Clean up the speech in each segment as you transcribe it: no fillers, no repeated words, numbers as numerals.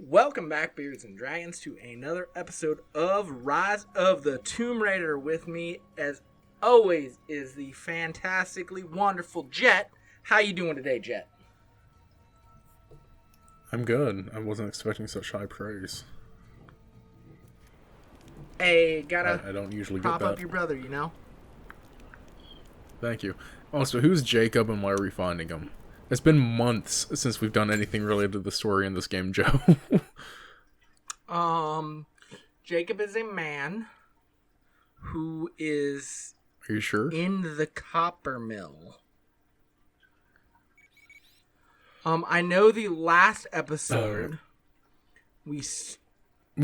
Welcome back, Beards and Dragons, to another episode of Rise of the Tomb Raider. With me, as always, is the fantastically wonderful Jet. How you doing today, Jet? I'm good. I wasn't expecting such high praise. Hey, gotta I don't usually prop get that. up your brother, you know? Thank you. Also, who's Jacob and why are we finding him? It's been months since we've done anything related to the story in this game, Joe. Jacob is a man who is... Are you sure? In the copper mill. I know the last episode we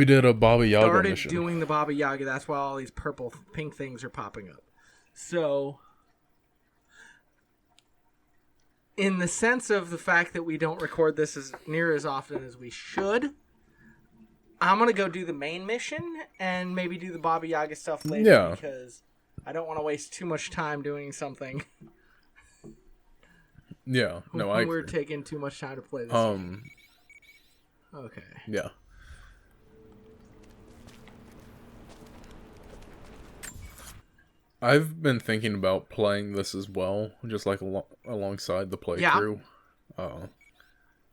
did a Baba Yaga started mission. doing the Baba Yaga. That's why all these purple, pink things are popping up. So, in the sense of the fact that we don't record this as near as often as we should, I'm going to go do the main mission and maybe do the Baba Yaga stuff later because I don't want to waste too much time doing something. Yeah, no, I agree. We're taking too much time to play this game. Okay. Yeah. I've been thinking about playing this as well, just like alongside the playthrough.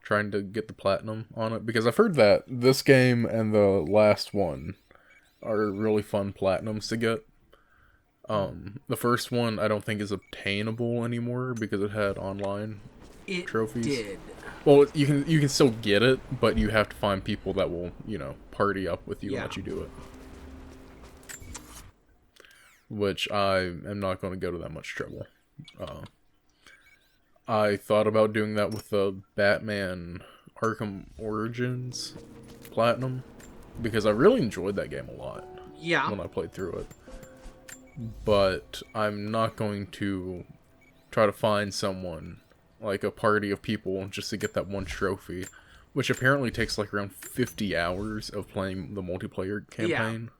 Trying to get the platinum on it, because I've heard that this game and the last one are really fun platinums to get. The first one I don't think is obtainable anymore because it had online trophies. It did. Well, you can still get it, but you have to find people that will, party up with you and let you do it. Which I am not going to go to that much trouble. I thought about doing that with the Batman Arkham Origins Platinum, because I really enjoyed that game a lot when I played through it. But I'm not going to try to find someone, like a party of people, just to get that one trophy, which apparently takes like around 50 hours of playing the multiplayer campaign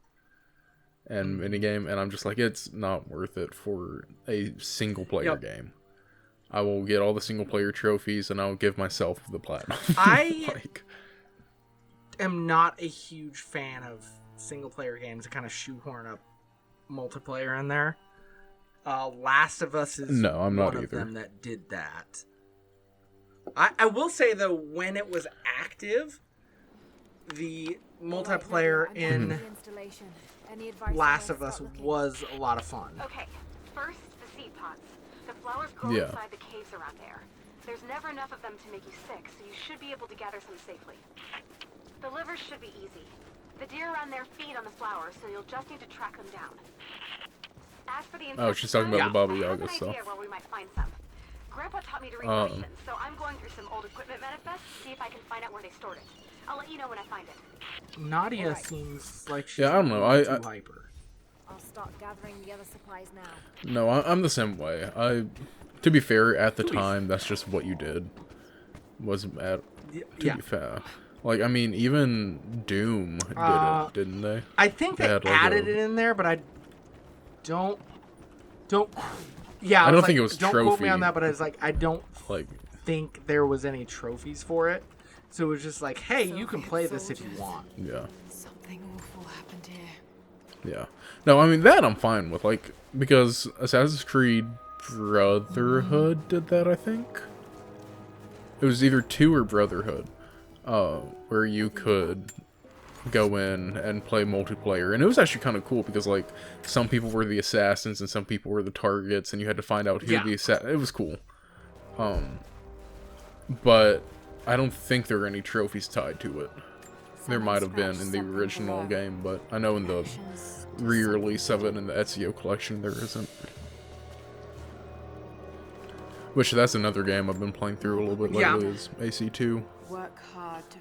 and minigame, and I'm just like, it's not worth it for a single player game. I will get all the single player trophies and I'll give myself the platinum. I am not a huge fan of single player games that kind of shoehorn up multiplayer in there. Last of Us is I'm not one either. of them that did that. I will say though, when it was active, the multiplayer in Last of Us was a lot of fun. Okay, first the seed pods. The flowers grow inside the caves around there. There's never enough of them to make you sick, so you should be able to gather some safely. The livers should be easy. The deer around there feed on the flowers, so you'll just need to track them down. As for the she's talking about the Baba Yaga stuff. I have an idea where we might find some. Grandpa taught me to read Russian, so I'm going through some old equipment manifests to see if I can find out where they stored it. I'll let you know when I find it. Nadia seems like she's I don't know. too hyper. I'll start gathering the other supplies now. No, I'm the same way. To be fair, at the time, that's just what you did. To be fair. Like, I mean, even Doom did it, didn't they? I think they added it in there, but I don't. Yeah, I don't think it was don't trophy. quote me on that, but I was like, I don't think there was any trophies for it. So it was just like, hey, you can play this if you want. Yeah. Something awful happened here. Yeah. No, I mean, that I'm fine with, like, because Assassin's Creed Brotherhood did that, I think. It was either 2 or Brotherhood, where you could go in and play multiplayer. And it was actually kind of cool because, like, some people were the assassins and some people were the targets, and you had to find out who the assassin... It was cool. But I don't think there are any trophies tied to it. There might have been in the original game, but I know in the re-release of it in the Ezio collection there isn't. Which, that's another game I've been playing through a little bit lately, is AC2.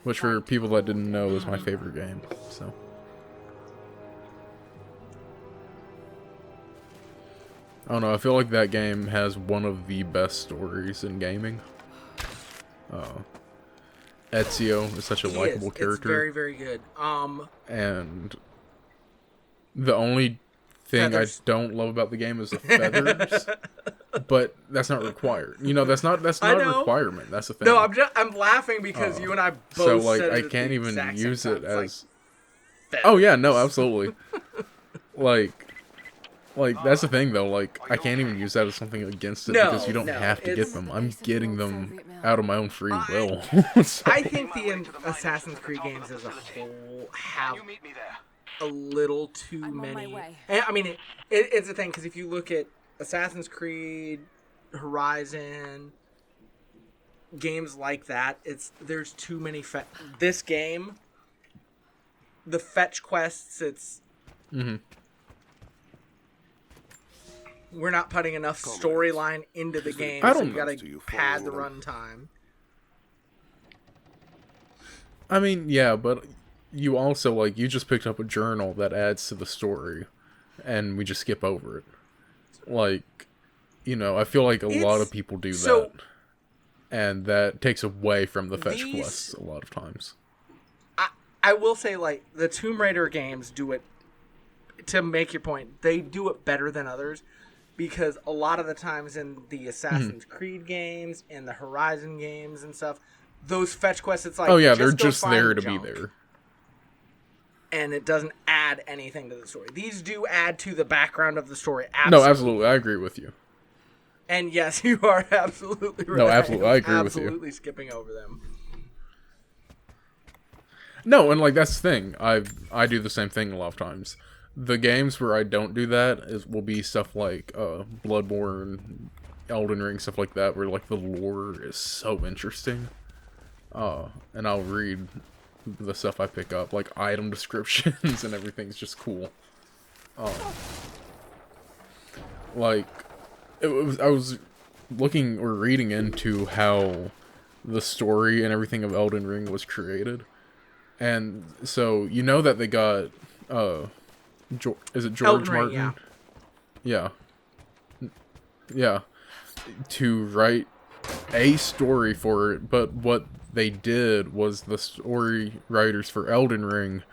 Which, for people that didn't know, is my favorite game, so... I don't know, I feel like that game has one of the best stories in gaming. Ezio is such a likable character. It's very, very good. And the only thing I don't love about the game is the feathers. but that's not required. You know, that's not a requirement. That's the thing. No, I'm laughing because you and I both so like said I can't even use it as. Like, oh yeah, no, absolutely. Like that's the thing though. Like I can't even use that as something against it because you don't have to get them. I'm getting them out of my own free will. So. I think the Assassin's Creed games as a whole have a little too many. I mean, it's a thing because if you look at Assassin's Creed, Horizon, games like that, there's too many. This game, the fetch quests, it's. Mm-hmm. We're not putting enough storyline into the game, so you gotta pad the runtime. I mean, yeah, but you also, like, you just picked up a journal that adds to the story, and we just skip over it. Like, you know, I feel like a lot of people do that, and that takes away from the fetch quests a lot of times. I will say, like, the Tomb Raider games do it, to make your point, they do it better than others. Because a lot of the times in the Assassin's Creed games and the Horizon games and stuff, those fetch quests, it's like... oh yeah, they're just there to be there. And it doesn't add anything to the story. These do add to the background of the story. Absolutely. No, absolutely. I agree with you. And yes, you are absolutely right. No, absolutely. I agree with you. Absolutely skipping over them. No, and like that's the thing. I do the same thing a lot of times. The games where I don't do that will be stuff like Bloodborne, Elden Ring, stuff like that, where like the lore is so interesting. And I'll read the stuff I pick up, like item descriptions and everything's just cool. Like I was looking or reading into how the story and everything of Elden Ring was created, and so you know that they got is it George Martin? Ring, yeah. Yeah. To write a story for it, but what they did was the story writers for Elden Ring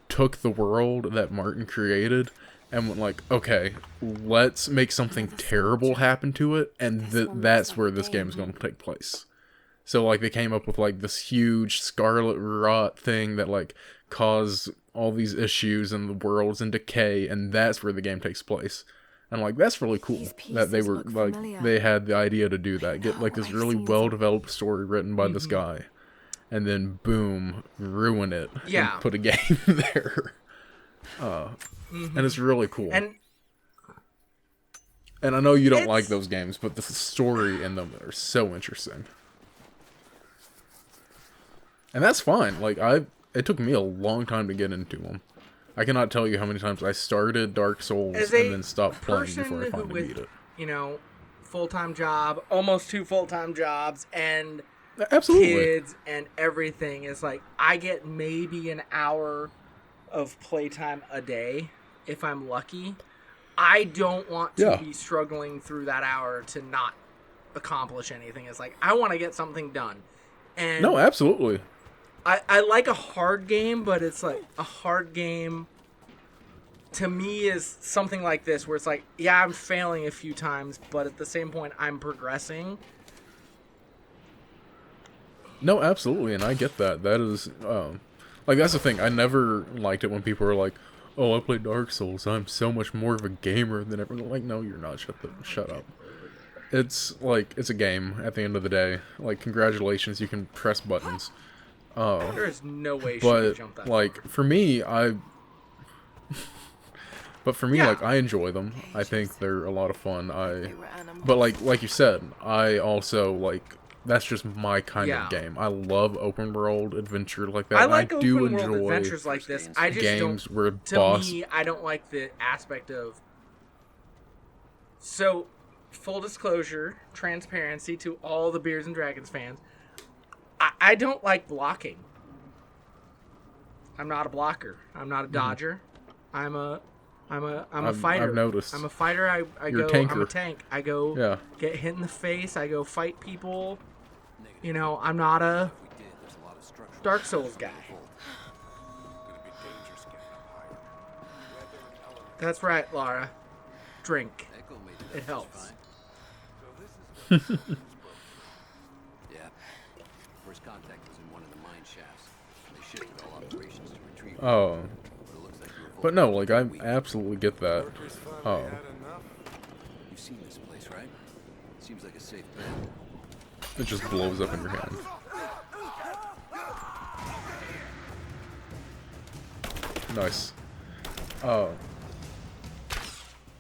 took the world that Martin created and went like, okay, let's make something terrible happen to it, and that's where this game is going to take place. So like they came up with like this huge scarlet rot thing that like caused all these issues and the world's in decay, and that's where the game takes place. And like that's really cool that they were like they had the idea to do that, get like this really well developed story written by this guy, and then boom, ruin it and put a game there. And it's really cool. And I know you don't like those games, but the story in them are so interesting. And that's fine. Like it took me a long time to get into them. I cannot tell you how many times I started Dark Souls and then stopped playing before I finally beat it. You know, full-time job, almost 2 full-time jobs, and kids and everything is like, I get maybe an hour of playtime a day if I'm lucky. I don't want to be struggling through that hour to not accomplish anything. It's like, I want to get something done. And no, absolutely. I like a hard game, but it's like a hard game to me is something like this where it's like, yeah, I'm failing a few times, but at the same point, I'm progressing. No, absolutely, and I get that. That is, like, that's the thing. I never liked it when people were like, oh, I play Dark Souls. I'm so much more of a gamer than everyone. Like, no, you're not. Shut up. It's, like, it's a game at the end of the day. Like, congratulations, you can press buttons. There is no way she could jump that like, far. For me, like, I enjoy them. I think they're a lot of fun. But like you said, I also, like, that's just my kind of game. I love open world adventure like that. I like I do open world adventures like this. I just games don't, where to me, I don't like the aspect of... So, full disclosure, transparency to all the Beers and Dragons fans, I don't like blocking. I'm not a blocker. I'm not a dodger. I'm a fighter. I've noticed. I'm a fighter. I'm a tank. I go get hit in the face. I go fight people. You know, I'm not a Dark Souls guy. That's right, Lara. Drink. It helps. Yeah. First contact was in one of the mine shafts. They shifted all operations to retrieve. Oh. But it looks like you were But no, like, I absolutely get that. Oh. You've seen this place, right? Seems like a safe bet. It just blows up in your hand. Nice. But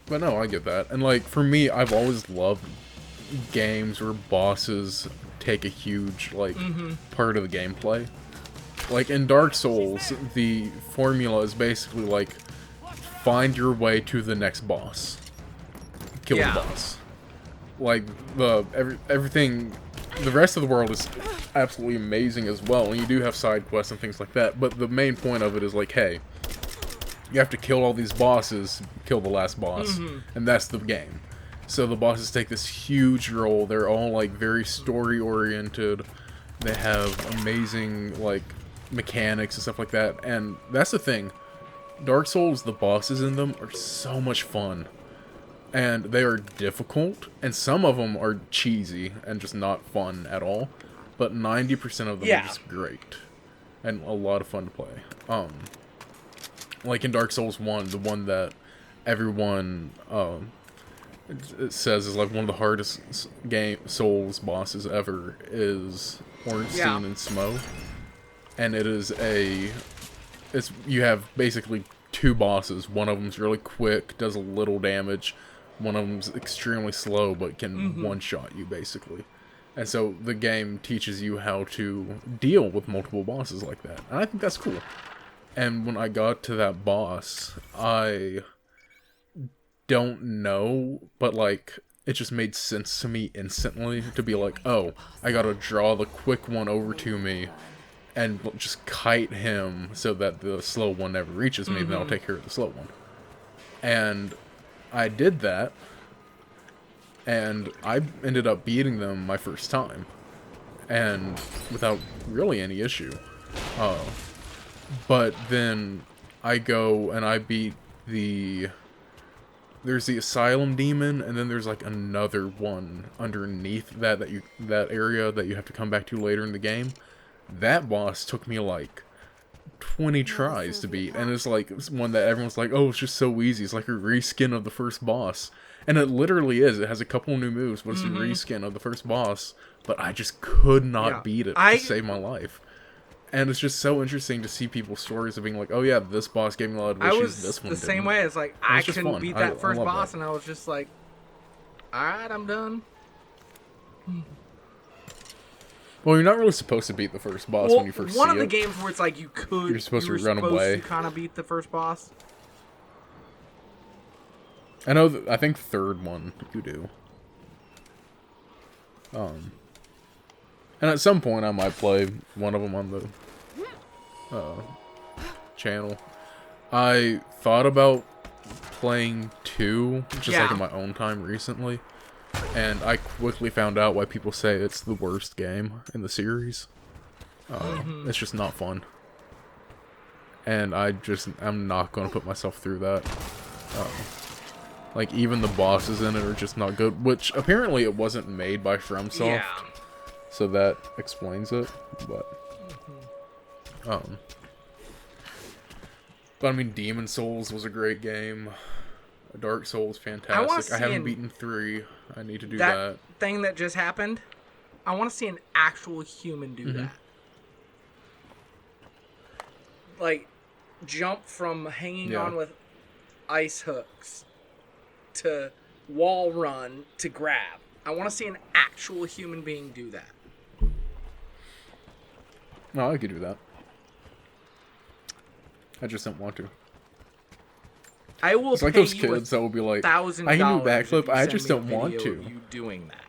no, I get that. And like, for me, I've always loved games where bosses take a huge, like, part of the gameplay. Like, in Dark Souls, the formula is basically, like, find your way to the next boss. Kill the boss. Like, everything... The rest of the world is absolutely amazing as well, and you do have side quests and things like that, but the main point of it is like, hey, you have to kill all these bosses, kill the last boss, and that's the game. So the bosses take this huge role, they're all, like, very story-oriented, they have amazing, like, mechanics and stuff like that, and that's the thing. Dark Souls, the bosses in them are so much fun. And they are difficult, and some of them are cheesy and just not fun at all. But 90% of them are just great. And a lot of fun to play. Like in Dark Souls 1, the one that everyone it says is like one of the hardest Souls bosses ever is Ornstein and Smo. And it is you have basically two bosses. One of them's really quick, does a little damage. One of them's extremely slow, but can one-shot you, basically. And so the game teaches you how to deal with multiple bosses like that. And I think that's cool. And when I got to that boss, I don't know, but, like, it just made sense to me instantly to be like, oh, I gotta draw the quick one over to me and just kite him so that the slow one never reaches me, then I'll take care of the slow one. And I did that, and I ended up beating them my first time, and without really any issue. But then I go and I beat there's the Asylum Demon, and then there's like another one underneath that area that you have to come back to later in the game. That boss took me like 20 tries to beat, and it's like one that everyone's like, oh, it's just so easy, it's like a reskin of the first boss, and it literally is. It has a couple new moves, but it's a reskin of the first boss, but I just could not beat it to save my life. And it's just so interesting to see people's stories of being like, oh yeah, this boss gave me a lot of issues, this one didn't. The same way. It's like, I couldn't beat that first boss, and I was just like, alright, I'm done. Well, you're not really supposed to beat the first boss when you first see it. One of the games where it's like you're supposed to run away. You kind of beat the first boss. I know. I think third one you do. And at some point I might play one of them on the channel. I thought about playing 2, just like in my own time recently. And I quickly found out why people say it's the worst game in the series. It's just not fun. And I'm not going to put myself through that. Like, even the bosses in it are just not good. Which, apparently, it wasn't made by FromSoft. Yeah. So that explains it. But I mean, Demon Souls was a great game. Dark Souls, fantastic. I haven't beaten 3. I need to do that. That thing that just happened, I want to see an actual human do that. Like, jump from hanging on with ice hooks to wall run to grab. I want to see an actual human being do that. No, I could do that. I just don't want to. I will. It's like those kids that will be like, I can do backflip, I just don't want to. You doing that?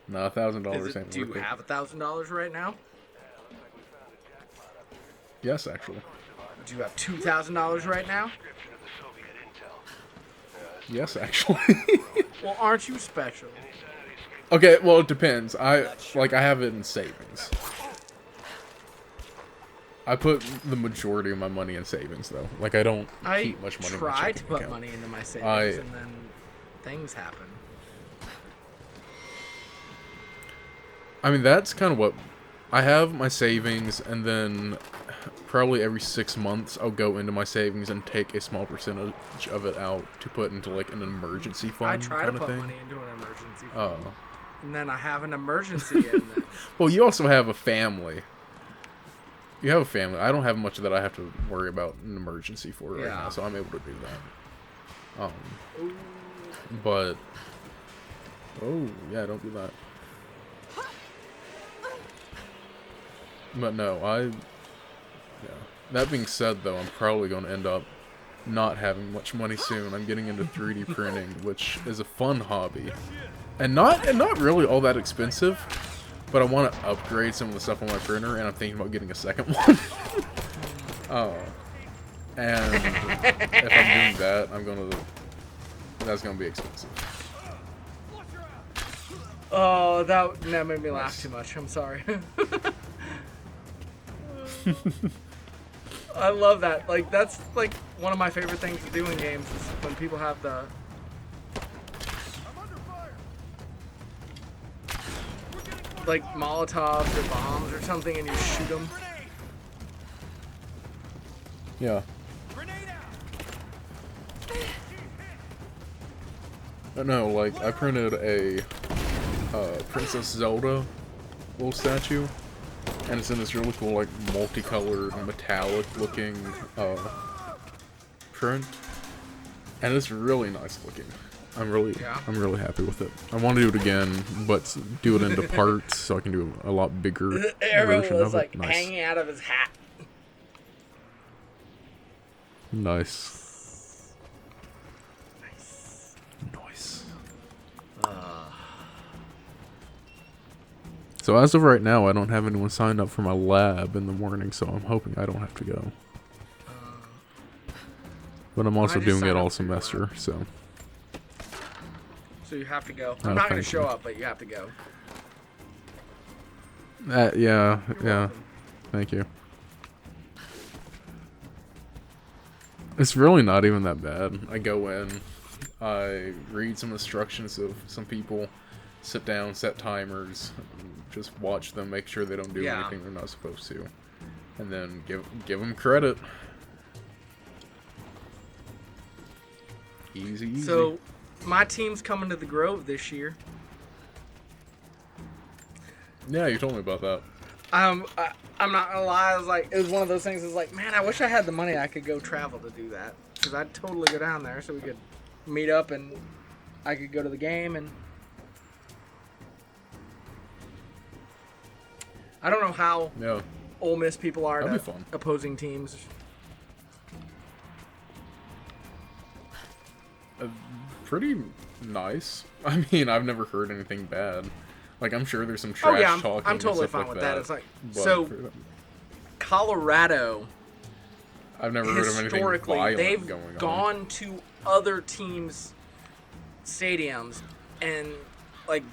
No, $1,000 ain't Do you have $1,000 right now? Yes, actually. Do you have $2,000 right now? Yes, actually. Well, aren't you special? Okay, well, it depends. I have it in savings. I put the majority of my money in savings, though. Like, I don't keep much money in my checking account. I try to put money into my savings, and then things happen. I mean, that's kind of what... I have my savings, and then probably every 6 months I'll go into my savings and take a small percentage of it out to put into, like, an emergency fund. I try to put money into an emergency fund. And then I have an emergency in there. Well, you also have a family. You have a family. I don't have much that I have to worry about an emergency for right now, so I'm able to do that. But... Oh, yeah, don't do that. But no, yeah. That being said, though, I'm probably going to end up not having much money soon. I'm getting into 3D printing, which is a fun hobby. And not really all that expensive, but I want to upgrade some of the stuff on my printer, and I'm thinking about getting a second one. And if I'm doing that, that's gonna be expensive. Oh, that made me laugh too much. I'm sorry. I love that. Like, that's like one of my favorite things to do in games is when people have the like Molotovs or bombs or something, and you shoot them. Yeah. I know, like, I printed a Princess Zelda little statue, and it's in this really cool, like, multicolored, metallic-looking print, and it's really nice looking. I'm really happy with it. I want to do it again, but do it into parts so I can do a lot bigger The arrow version was of it. like hanging out of his hat. Nice. So as of right now, I don't have anyone signed up for my lab in the morning, so I'm hoping I don't have to go. But I'm also doing it all semester, so... So you have to go. I'm not going to show up, but you have to go. Yeah. Thank you. It's really not even that bad. I go in, I read some instructions of some people, sit down, set timers, just watch them, make sure they don't do anything they're not supposed to, and then give them credit. Easy. So, my team's coming to the Grove this year. Yeah, you told me about that. I'm not gonna lie. It was one of those things. It's like, man, I wish I had the money. I could go travel to do that, because I'd totally go down there so we could meet up and I could go to the game. And I don't know how Ole Miss people are to opposing teams. Pretty nice. I mean, I've never heard anything bad. Like, I'm sure there's some trash talking. I'm totally and stuff fine like with that. It's like, but so Colorado. I've never heard of anything violent they've going on. gone to other teams' stadiums and like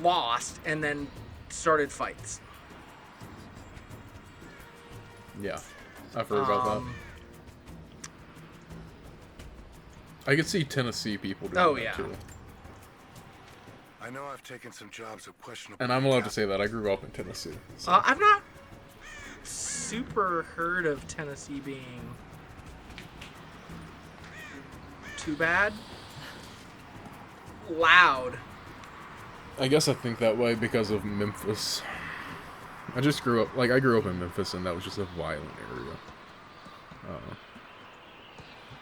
lost, and then started fights. Yeah, I've heard about that. I could see Tennessee people doing that too. I know I've taken some jobs of questionable. And I'm allowed to say that. I grew up in Tennessee. So. I've not super heard of Tennessee being too bad. Loud. I guess I think that way because of Memphis. I grew up in Memphis, and that was just a violent area.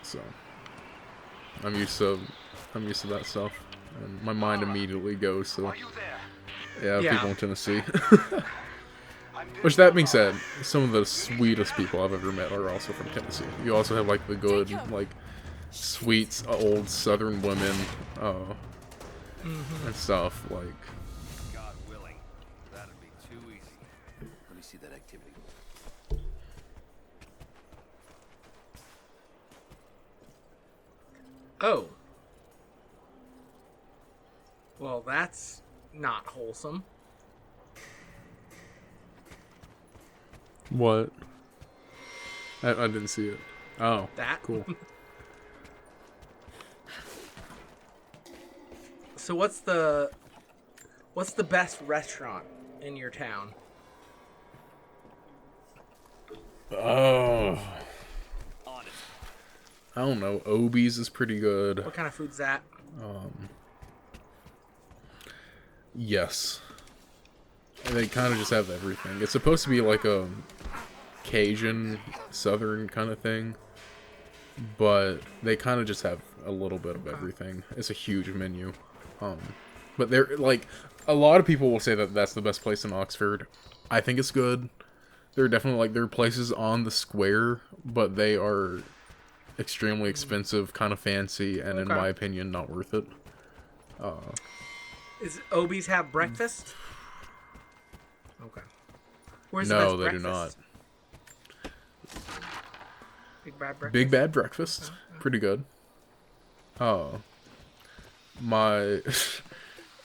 So I'm used to that stuff, and my mind immediately goes to people in Tennessee. Which, that being said, some of the sweetest people I've ever met are also from Tennessee. You also have like the good, like sweet old Southern women, and stuff like. God willing, that'd be too easy. Let me see that activity. Oh. Well, that's not wholesome. What? I didn't see it. Oh, that cool. So what's the best restaurant in your town? Oh. I don't know. Obies is pretty good. What kind of food's that? Yes. And they kind of just have everything. It's supposed to be like a Cajun, Southern kind of thing. But they kind of just have a little bit of everything. It's a huge menu. But they're like, a lot of people will say that that's the best place in Oxford. I think it's good. There are definitely like, there are places on the square, but they are extremely expensive, kind of fancy, and in my opinion, not worth it. Is Obies have breakfast? Okay. Where's the no, best they breakfast? do not. Big Bad Breakfast? Big Bad Breakfast. Pretty good.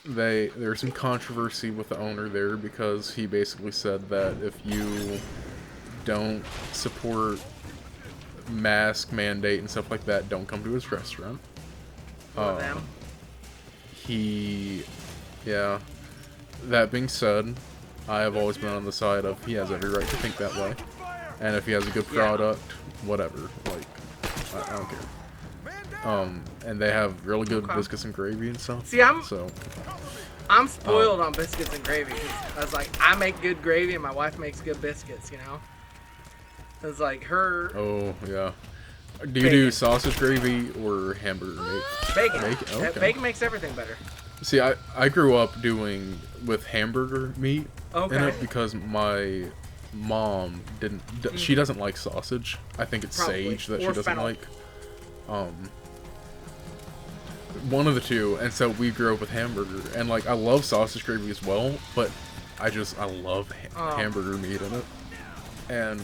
There's some controversy with the owner there because he basically said that if you don't support mask mandate and stuff like that, don't come to his restaurant. Them? Yeah. That being said, I have always been on the side of he has every right to think that way. And if he has a good product, whatever. Like, I don't care. And they have really good biscuits and gravy and stuff. See, I'm spoiled on biscuits and gravy. 'Cause I was like, I make good gravy and my wife makes good biscuits, you know? It's like her... Oh, yeah. Do you do sausage gravy or hamburger meat? Bacon. Okay. Bacon makes everything better. See, I grew up doing with hamburger meat in it because my mom she doesn't like sausage. I think it's sage that she doesn't like. One of the two, and so we grew up with hamburger, and like I love sausage gravy as well, but I love hamburger meat in it, and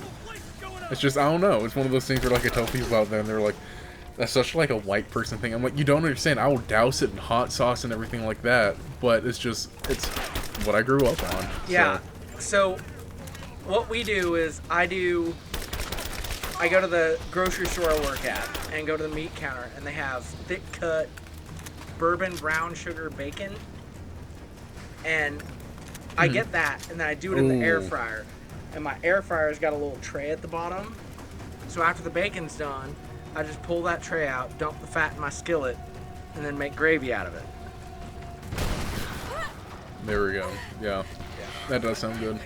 it's just, I don't know, it's one of those things where like I tell people out there and they're like, that's such like a white person thing. I'm like, you don't understand, I will douse it in hot sauce and everything like that, but it's what I grew up on. Yeah, so what we do is I go to the grocery store I work at and go to the meat counter, and they have thick cut bourbon brown sugar bacon, and I get that, and then I do it in the air fryer, and my air fryer's got a little tray at the bottom, so after the bacon's done, I just pull that tray out, dump the fat in my skillet, and then make gravy out of it. There we go. Yeah. That does sound good.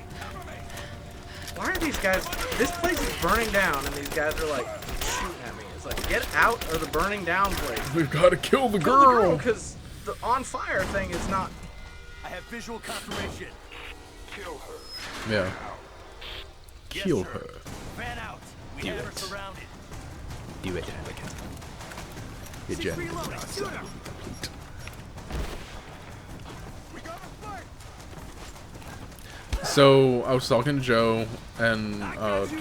Why are these guys... This place is burning down, and these guys are, like, shooting at me. It's like, get out of the burning down place. We've got to kill the girl! Because the on-fire thing is not... I have visual confirmation. Kill her. Yeah. Yes, Kill sir. her. Fan out. We have her surrounded. Do it, Anakin. The agenda is not complete. So, I was talking to Joe and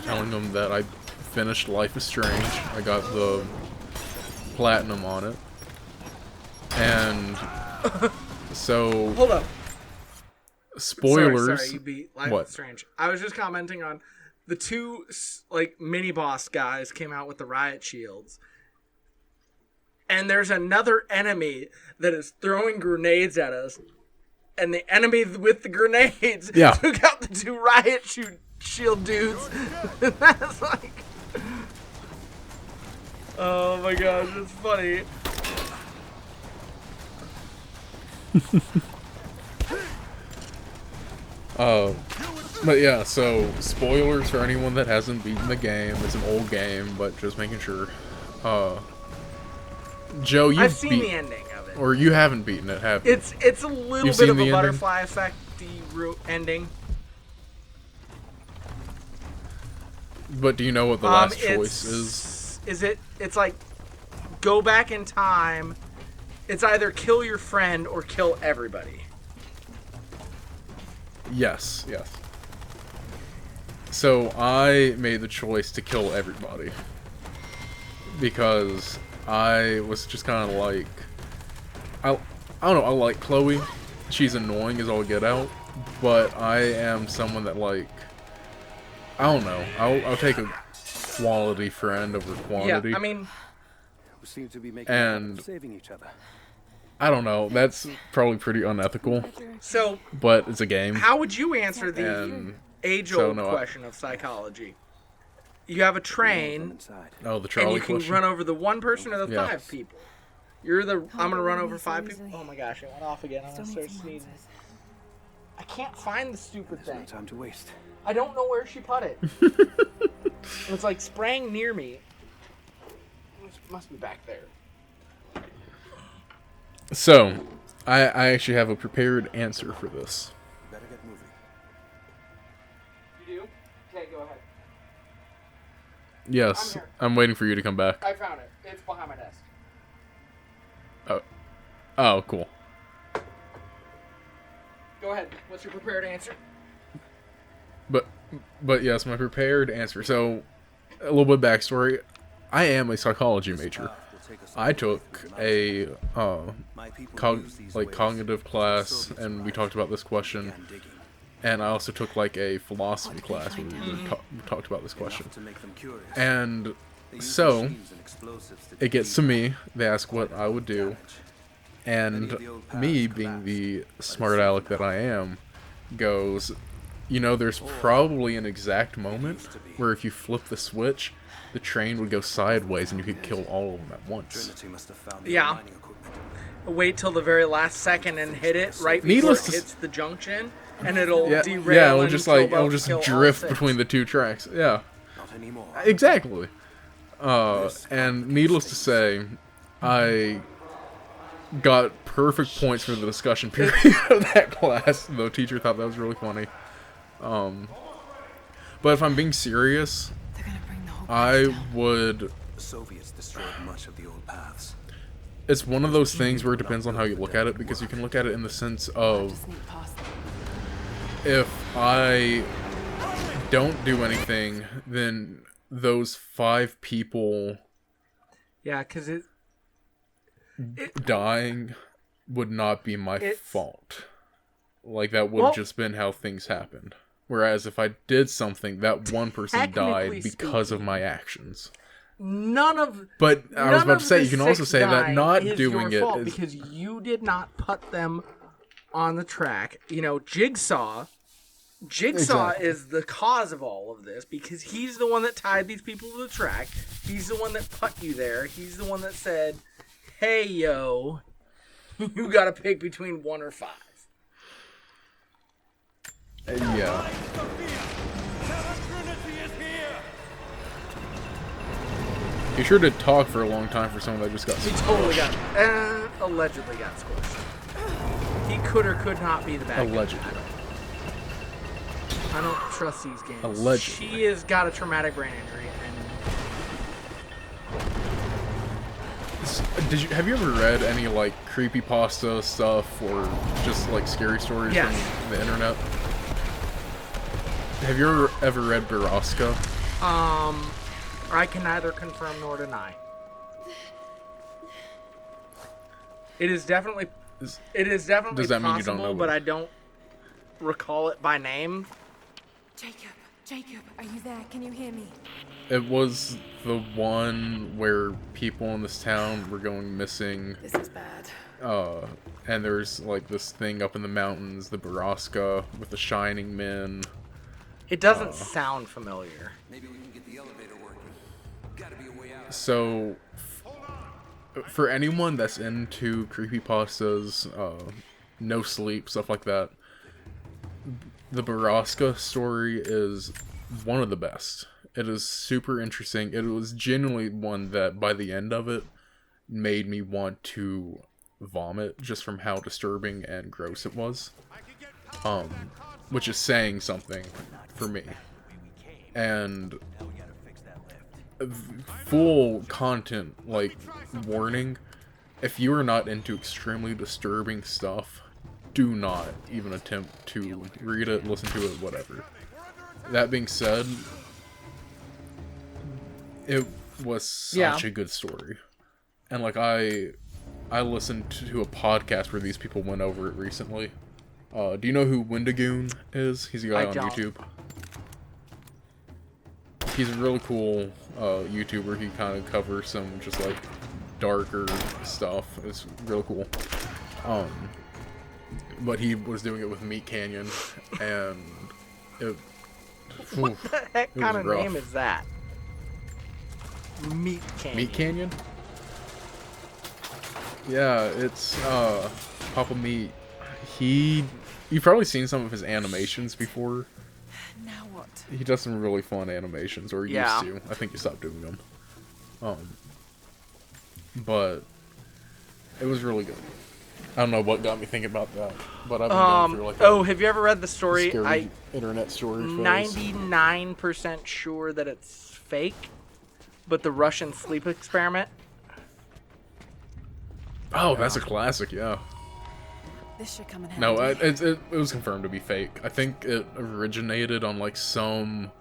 telling him that I finished Life is Strange. I got the platinum on it. And so... Hold up. Spoilers. Sorry, you beat Life is Strange. I was just commenting on the two, like, mini-boss guys came out with the riot shields. And there's another enemy that is throwing grenades at us. And the enemy with the grenades took out the two riot shield dudes. And that's like... Oh my gosh, it's funny. But yeah, so spoilers for anyone that hasn't beaten the game. It's an old game, but just making sure. Joe, I've seen the ending of it. Or you haven't beaten it, have you? It's a little bit of a butterfly effect-y ending. But do you know what the last choice is? It's like, go back in time. It's either kill your friend or kill everybody. Yes. So I made the choice to kill everybody. Because I was just kind of like... I don't know, I like Chloe. She's annoying as all get out. But I am someone that, like... I don't know. I'll take a quality friend over quantity. Yeah, I mean... We seem to be making saving each other. I don't know. That's probably pretty unethical. So, but it's a game. How would you answer the age-old question of psychology? You have a train, the trolley and you can question? run over the one person or the 5 people. I'm gonna run over 5 people. Oh my gosh, it went off again. I'm gonna start sneezing. I can't find the stupid thing. No time to waste. I don't know where she put it. It's like spraying near me. It must be back there. So, I actually have a prepared answer for this. Better get moving. You do? Okay, go ahead. Yes, I'm waiting for you to come back. I found it. It's behind my desk. Oh, cool. Go ahead. What's your prepared answer? But yes, my prepared answer. So, a little bit backstory. I am a psychology major. I took a cognitive class, and we talked about this question. And I also took like a philosophy class where we talked about this question. And so, it gets to me. They ask what I would do. And me, being the smart aleck that I am, goes, there's probably an exact moment where if you flip the switch, the train would go sideways and you could kill all of them at once. Yeah. Wait till the very last second and hit it right before it hits the junction, and it'll derail. Yeah, it'll just drift between the 2 tracks. Yeah. Not anymore. Exactly. And needless to say, I got perfect points for the discussion period of that class. The teacher thought that was really funny. But if I'm being serious, I would. The Soviets destroyed much of the old paths. It's one of those things where it depends on how you look at it, because you can look at it in the sense of, if I don't do anything, then those 5 people because dying would not be my fault. Like, that would have just been how things happened. Whereas if I did something, that one person died because of my actions. But I was about to say, you can also say that not doing it is because you did not put them on the track. Jigsaw is the cause of all of this, because he's the one that tied these people to the track. He's the one that put you there. He's the one that said, "Hey, yo, you got to pick between 1 or 5." Yeah. He sure did talk for a long time for someone that just got squished. He totally allegedly got squished. He could or could not be the bad guy. Allegedly. I don't trust these games. Allegedly. She has got a traumatic brain injury, and have you ever read any like creepypasta stuff or just like scary stories from the internet? Have you ever read Baraska? I can neither confirm nor deny. It is definitely does that possible, mean you don't know but I don't recall it by name. Jacob, are you there? Can you hear me? It was the one where people in this town were going missing. This is bad. And there's like this thing up in the mountains, the Baraska with the shining men. It doesn't sound familiar. Maybe we can get the elevator working. Gotta be a way out. So, for anyone that's into creepypastas, no sleep, stuff like that, the Baraska story is one of the best. It is super interesting. It was genuinely one that, by the end of it, made me want to vomit just from how disturbing and gross it was. Which is saying something for me. And full content, like, warning, if you are not into extremely disturbing stuff, do not even attempt to read it, listen to it, whatever. That being said, it was such a good story. And like I listened to a podcast where these people went over it recently. Do you know who Wendigoon is? He's a guy on YouTube. He's a really cool YouTuber. He kind of covers some just like darker stuff. It's real cool. But he was doing it with Meat Canyon, and it. What the heck kind of name is that? Meat Canyon. Meat Canyon? Yeah, it's Papa Meat. You've probably seen some of his animations before. Now what? He does some really fun animations, or used to. I think he stopped doing them. But it was really good. I don't know what got me thinking about that, but I've been going through like have you ever read the story? Internet story. 99% sure that it's fake, but the Russian sleep experiment. Oh, that's a classic, yeah. This should come in handy. No, it was confirmed to be fake. I think it originated on like some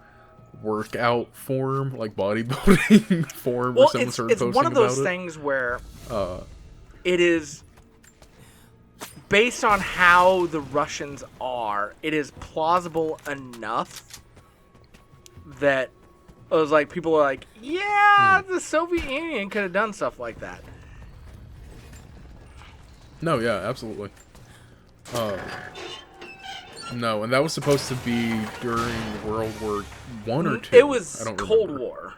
workout form, like bodybuilding form, or someone started posting about it. It's one of those things where it is based on how the Russians are. It is plausible enough that it was like people are like, yeah, the Soviet Union could have done stuff like that. No, yeah, absolutely. No, and that was supposed to be during World War One or Two. It was Cold War.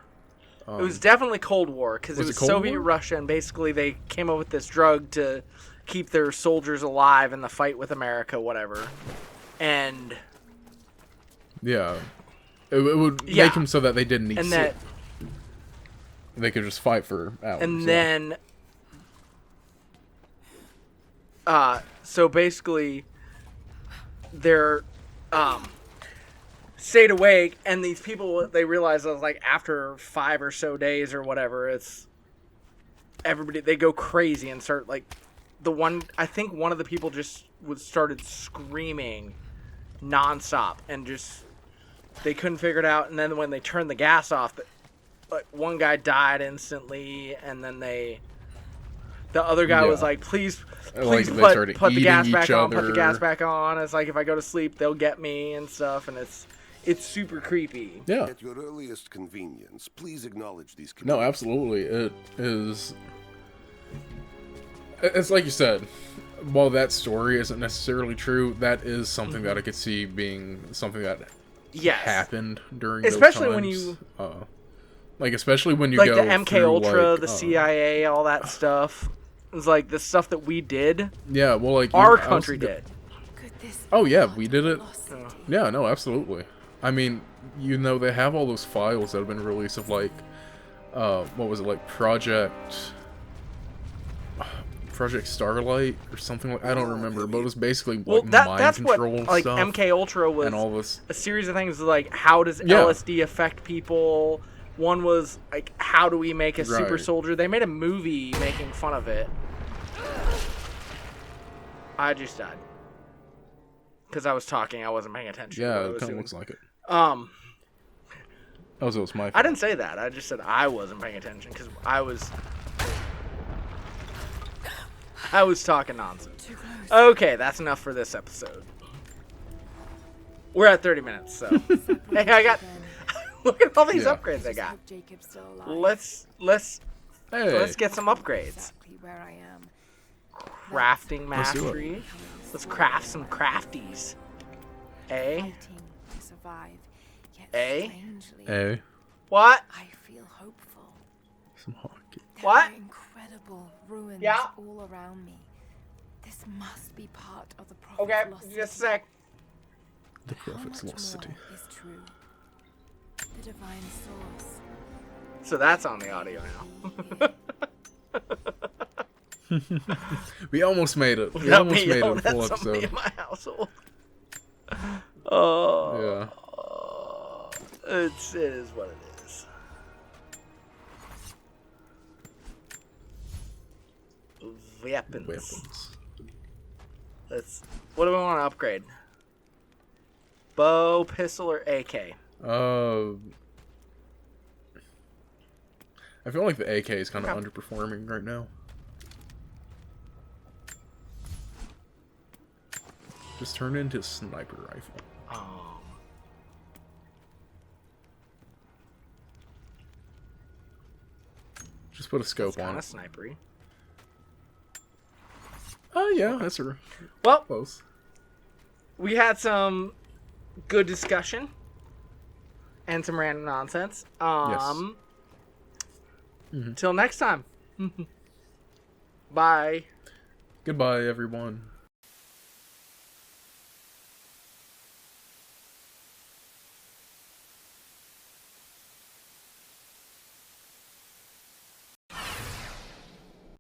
It was definitely Cold War, because it was Soviet Russia, and basically they came up with this drug to keep their soldiers alive in the fight with America, whatever. And yeah, it would make them so that they didn't need sick. They could just fight for hours. And then, so basically, they're stayed awake, and these people, they realize that like after 5 or so days or whatever, it's everybody, they go crazy and start like I think one of the people just started screaming nonstop, and just they couldn't figure it out. And then when they turned the gas off, like one guy died instantly, and then the other guy was like, please put the gas back on, put the gas back on. It's like, if I go to sleep, they'll get me and stuff, and it's super creepy. Yeah. At your earliest convenience, please acknowledge these conditions. No, absolutely. It is. It's like you said, while that story isn't necessarily true, that is something that I could see being something that happened during especially those times. When you especially when you like go the MK through, Ultra, like, the CIA, all that stuff. It's like the stuff that we did. Yeah, well, like our country did. Oh yeah, we did it. Yeah, no, absolutely. I mean, they have all those files that have been released of like, what was it, like Project Starlight or something like, I don't remember, but it was basically like mind control stuff. Like MK Ultra was, and all this, a series of things like how does LSD affect people. One was like, how do we make a super soldier? They made a movie making fun of it. I just died because I was talking. I wasn't paying attention. Yeah, it kind of looks like it. Oh, so it was my fault. I didn't say that. I just said I wasn't paying attention because I was talking nonsense. Okay, that's enough for this episode. We're at 30 minutes, so hey, I got. Look at all these upgrades I got. Let's get some upgrades. Crafting mastery. Let's craft some crafties. A. What? I feel hopeful. Some hockey. What? Incredible ruins all around me. This must be part of the prophet's lost city. Just a sec. The prophet's lost city. Is true. The divine source. So that's on the audio now. We almost made it. We almost made it a full episode. In my household. Yeah. It is what it is. Weapons. What do we want to upgrade? Bow, pistol, or AK? I feel like the AK is kind of underperforming right now. Just turn it into a sniper rifle. Just put a scope on it. It's kind of snipery. Yeah, that's close. We had some good discussion and some random nonsense. Yes. Till next time. Bye. Goodbye, everyone.